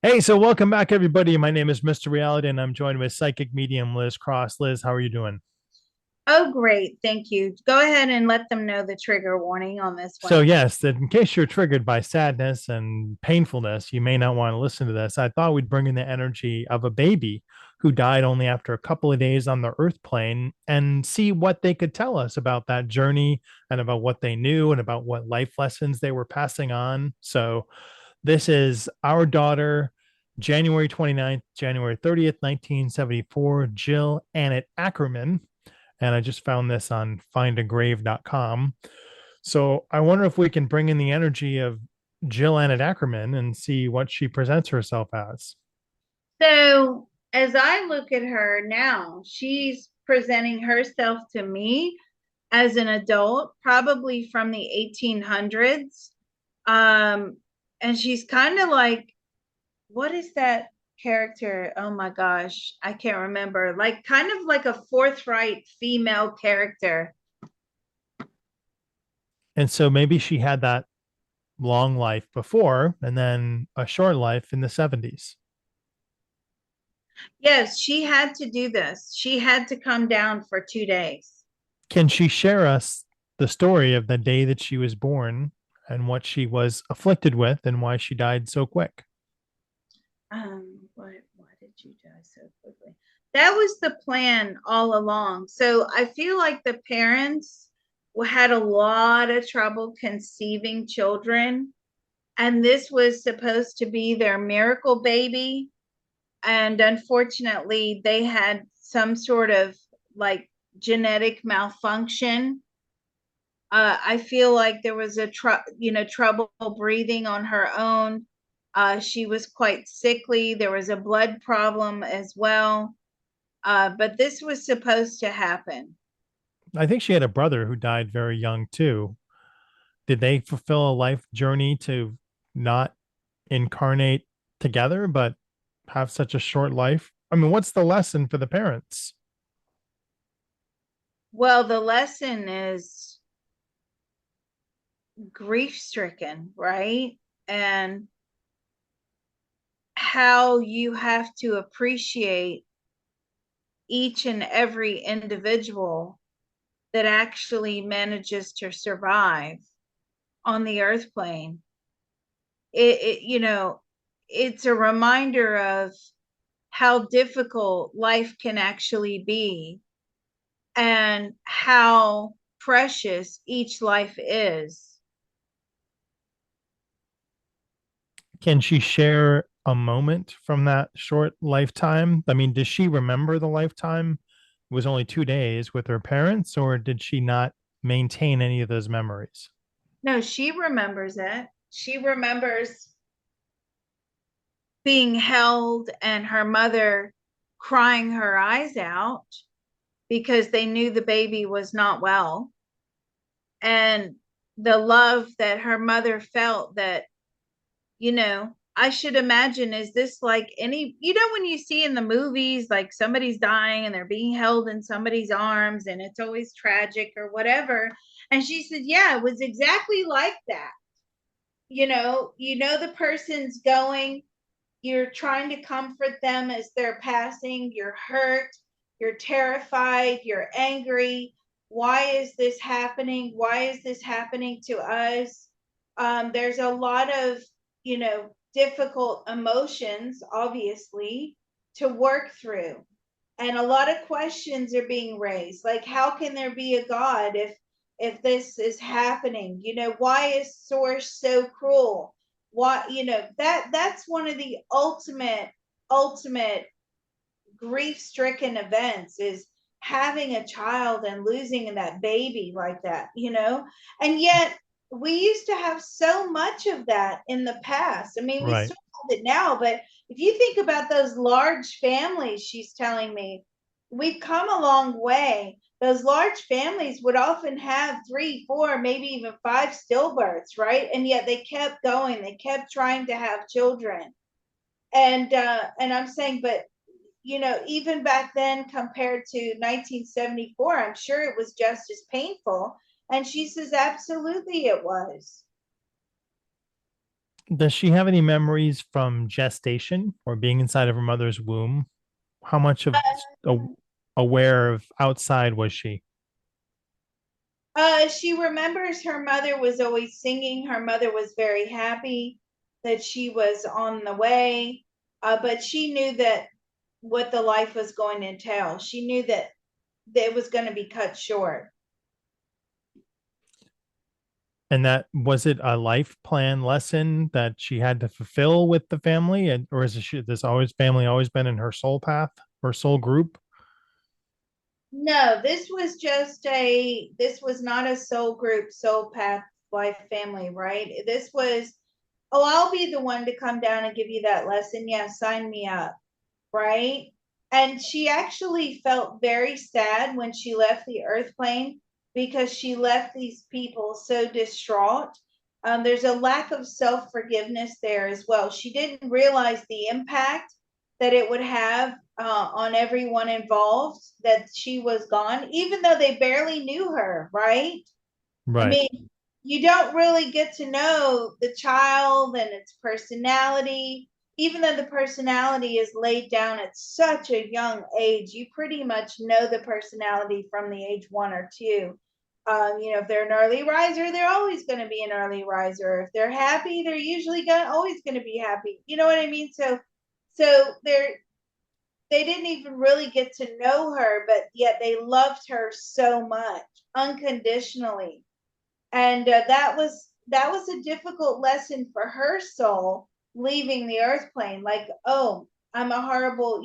Hey, so welcome back, everybody. My name is Mr. Reality, and I'm joined with psychic medium Liz Cross. Liz, how are you doing? Oh, great. Thank you. Go ahead and let them know the trigger warning on this So, one. yes, that in case you're triggered by sadness and painfulness, you may not want to listen to this. I thought we'd bring in the energy of a baby who died only after a couple of days on the earth plane and see what they could tell us about that journey and about what they knew and about what life lessons they were passing on. So, this is our daughter, January 29th, January 30th, 1974, Jill Annette Ackerman. And I just found this on findagrave.com. So I wonder if we can bring in the energy of Jill Annette Ackerman and see what she presents herself as. So, as I look at her now, she's presenting herself to me as an adult, probably from the 1800s. Um, and she's kind of like, what is that character? Oh my gosh, I can't remember. Like, kind of like a forthright female character. And so maybe she had that long life before and then a short life in the 70s. Yes, she had to do this. She had to come down for 2 days. Can she share us the story of the day that she was born and what she was afflicted with and why she died so quick? Why did you die so quickly? That was the plan all along. So I feel like the parents had a lot of trouble conceiving children, and this was supposed to be their miracle baby. And unfortunately, they had some sort of like genetic malfunction. I feel like there was trouble breathing on her own. She was quite sickly. There was a blood problem as well. But this was supposed to happen. I think she had a brother who died very young too. Did they fulfill a life journey to not incarnate together, but have such a short life? I mean, what's the lesson for the parents? Well, the lesson is grief stricken, right? And how you have to appreciate each and every individual that actually manages to survive on the earth plane. It's a reminder of how difficult life can actually be and how precious each life is. Can she share a moment from that short lifetime? I mean, does she remember the lifetime? It was only 2 days with her parents, or did she not maintain any of those memories? No, she remembers it. She remembers being held and her mother crying her eyes out because they knew the baby was not well. And the love that her mother felt that, I should imagine, is this like any, when you see in the movies, like somebody's dying and they're being held in somebody's arms and it's always tragic or whatever. And she said, yeah, it was exactly like that. The person's going, you're trying to comfort them as they're passing, you're hurt, you're terrified, you're angry. Why is this happening? Why is this happening to us? There's a lot of, difficult emotions, obviously, to work through. And a lot of questions are being raised, like how can there be a God if this is happening? Why is source so cruel? Why, that's one of the ultimate grief stricken events, is having a child and losing that baby like that. And yet we used to have so much of that in the past. I mean, we Right. still have it now, but if you think about those large families she's telling me, we've come a long way. Those large families would often have three, four, maybe even five stillbirths, right? And yet they kept going. They kept trying to have children. And I'm saying, but even back then compared to 1974, I'm sure it was just as painful. And she says, absolutely, it was. Does she have any memories from gestation or being inside of her mother's womb? How much of a, aware of outside was she? She remembers her mother was always singing. Her mother was very happy that she was on the way, but she knew that what the life was going to entail. She knew that it was going to be cut short. And that was it a life plan lesson that she had to fulfill with the family, and or is this always family always been in her soul path or soul group? No, this was not a soul group, soul path, life family, right? This was, oh, I'll be the one to come down and give you that lesson. Yeah, sign me up, right? And she actually felt very sad when she left the earth plane because she left these people so distraught. There's a lack of self forgiveness there as well. She didn't realize the impact that it would have on everyone involved that she was gone, even though they barely knew her, right? I Right. mean, you don't really get to know the child and its personality. Even though the personality is laid down at such a young age, you pretty much know the personality from the age one or two. If they're an early riser, they're always going to be an early riser. If they're happy, they're usually always going to be happy. You know what I mean? So they didn't even really get to know her, but yet they loved her so much unconditionally. And that was a difficult lesson for her soul leaving the earth plane. Like, oh, I'm a horrible,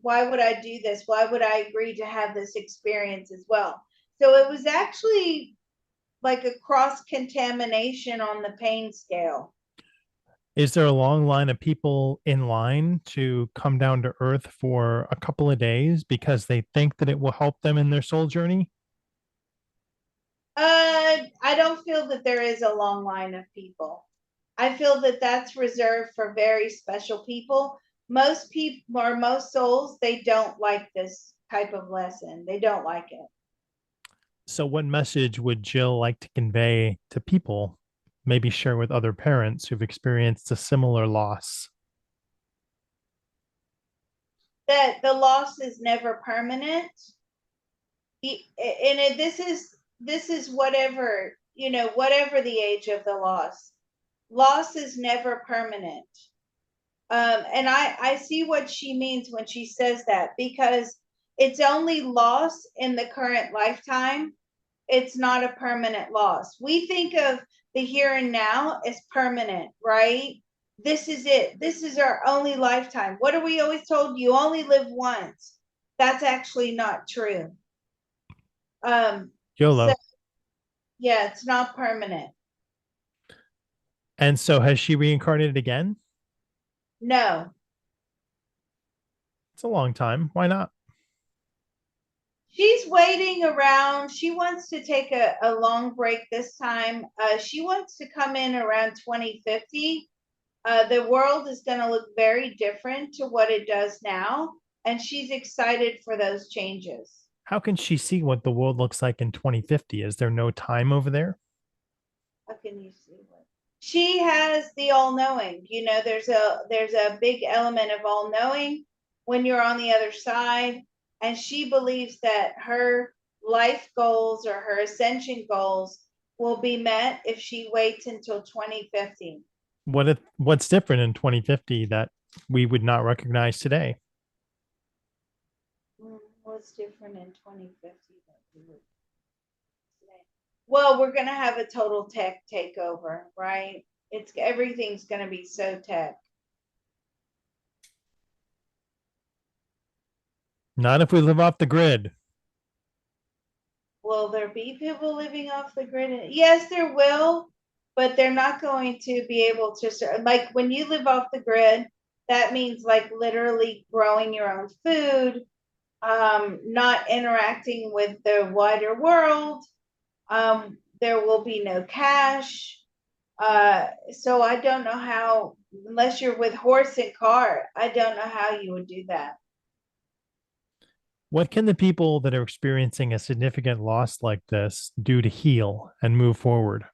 why would I do this? Why would I agree to have this experience as well? So it was actually like a cross contamination on the pain scale. Is there a long line of people in line to come down to earth for a couple of days because they think that it will help them in their soul journey? I don't feel that there is a long line of people. I feel that that's reserved for very special people. Most people or most souls, they don't like this type of lesson. They don't like it. So, what message would Jill like to convey to people, maybe share with other parents who've experienced a similar loss? That the loss is never permanent. This is whatever, whatever the age of the loss is never permanent. And I see what she means when she says that, because it's only loss in the current lifetime. It's not a permanent loss. We think of the here and now as permanent, right? This is it. This is our only lifetime. What are we always told? You only live once. That's actually not true. So YOLO. yeah, it's not permanent. And so, has she reincarnated again? No, It's a long time. Why not? she's waiting around. She wants to take a long break this time. She wants to come in around 2050. The world is going to look very different to what it does now, and she's excited for those changes. How can she see what the world looks like in 2050? Is there no time over there? How can you see what? She has the all-knowing. There's a big element of all-knowing when you're on the other side, and she believes that her life goals or her ascension goals will be met if she waits until 2050. What's different in 2050 that we would not recognize today? What's different in 2050 that we would today? Well, we're going to have a total tech takeover, right? It's everything's going to be so tech. Not if we live off the grid. Will there be people living off the grid? Yes, there will, but they're not going to be able to, like, when you live off the grid, that means like literally growing your own food, not interacting with the wider world. There will be no cash. So I don't know how, unless you're with horse and cart, I don't know how you would do that. What can the people that are experiencing a significant loss like this do to heal and move forward?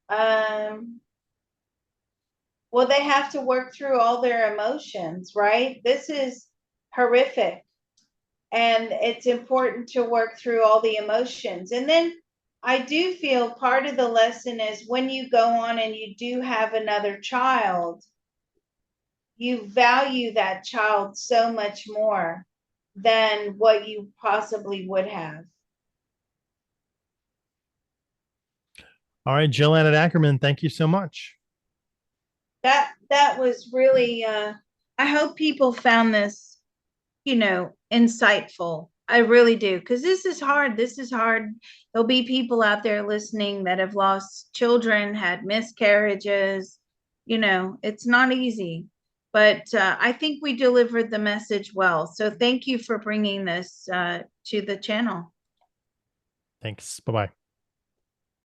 Um, well, they have to work through all their emotions, right? This is horrific. And it's important to work through all the emotions. And then I do feel part of the lesson is when you go on and you do have another child, you value that child so much more than what you possibly would have. All right, Jill Annette Ackerman, thank you so much. That was really I hope people found this, insightful. I really do, because this is hard. This is hard. There'll be people out there listening that have lost children, had miscarriages. It's not easy, but I think we delivered the message well. So thank you for bringing this to the channel. Thanks. Bye bye.